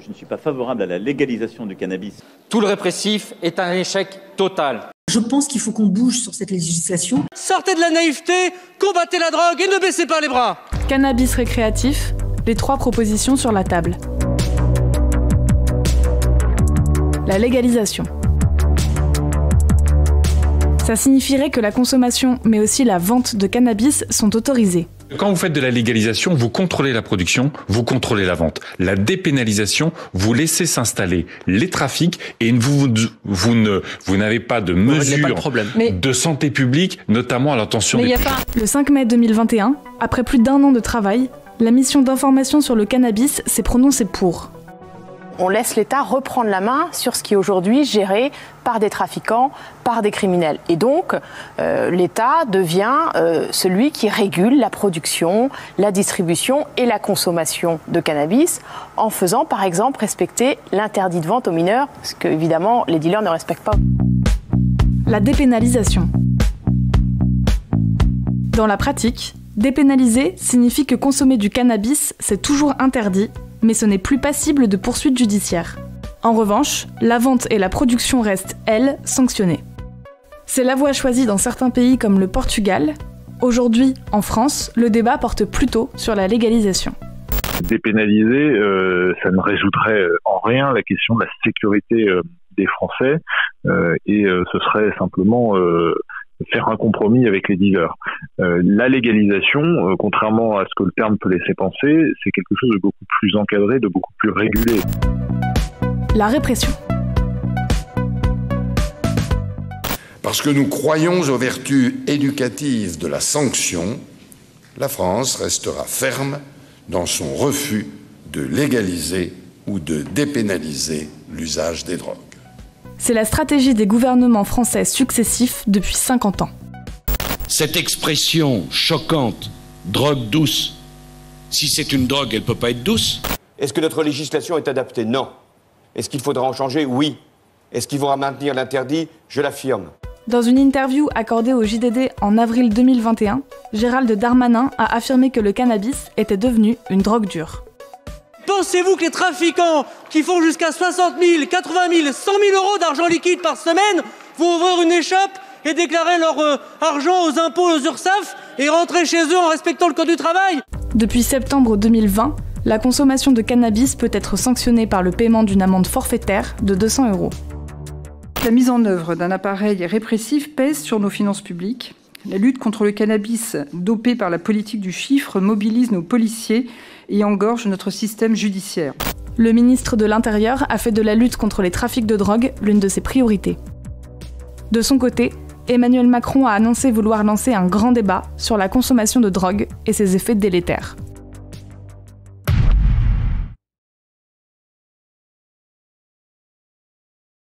Je ne suis pas favorable à la légalisation du cannabis. Tout le répressif est un échec total. Je pense qu'il faut qu'on bouge sur cette législation. Sortez de la naïveté, combattez la drogue et ne baissez pas les bras. Cannabis récréatif, les 3 propositions sur la table. La légalisation. Ça signifierait que la consommation, mais aussi la vente de cannabis sont autorisées. Quand vous faites de la légalisation, vous contrôlez la production, vous contrôlez la vente. La dépénalisation, vous laissez s'installer les trafics et vous n'avez pas de mesures de santé publique, notamment à l'intention des... Le 5 mai 2021, après plus d'1 an de travail, la mission d'information sur le cannabis s'est prononcée pour. On laisse l'État reprendre la main sur ce qui est aujourd'hui géré par des trafiquants, par des criminels. Et donc, l'État devient celui qui régule la production, la distribution et la consommation de cannabis en faisant, par exemple, respecter l'interdit de vente aux mineurs, ce que, évidemment, les dealers ne respectent pas. La dépénalisation. Dans la pratique, dépénaliser signifie que consommer du cannabis, c'est toujours interdit, mais ce n'est plus passible de poursuites judiciaires. En revanche, la vente et la production restent, elles, sanctionnées. C'est la voie choisie dans certains pays comme le Portugal. Aujourd'hui, en France, le débat porte plutôt sur la légalisation. Dépénaliser, ça ne résoudrait en rien la question de la sécurité des Français et ce serait simplement faire un compromis avec les dealers. La légalisation, contrairement à ce que le terme peut laisser penser, c'est quelque chose de beaucoup plus encadré, de beaucoup plus régulé. La répression. Parce que nous croyons aux vertus éducatives de la sanction, la France restera ferme dans son refus de légaliser ou de dépénaliser l'usage des drogues. C'est la stratégie des gouvernements français successifs depuis 50 ans. Cette expression choquante, drogue douce, si c'est une drogue, elle ne peut pas être douce. Est-ce que notre législation est adaptée? Non. Est-ce qu'il faudra en changer? Oui. Est-ce qu'il faudra maintenir l'interdit? Je l'affirme. Dans une interview accordée au JDD en avril 2021, Gérald Darmanin a affirmé que le cannabis était devenu une drogue dure. Pensez-vous que les trafiquants qui font jusqu'à 60 000, 80 000, 100 000 euros d'argent liquide par semaine vont ouvrir une échoppe et déclarer leur argent aux impôts, aux URSSAF et rentrer chez eux en respectant le code du travail? Depuis septembre 2020, la consommation de cannabis peut être sanctionnée par le paiement d'une amende forfaitaire de 200 €. La mise en œuvre d'un appareil répressif pèse sur nos finances publiques. La lutte contre le cannabis, dopé par la politique du chiffre, mobilise nos policiers et engorge notre système judiciaire. Le ministre de l'Intérieur a fait de la lutte contre les trafics de drogue l'une de ses priorités. De son côté, Emmanuel Macron a annoncé vouloir lancer un grand débat sur la consommation de drogue et ses effets délétères.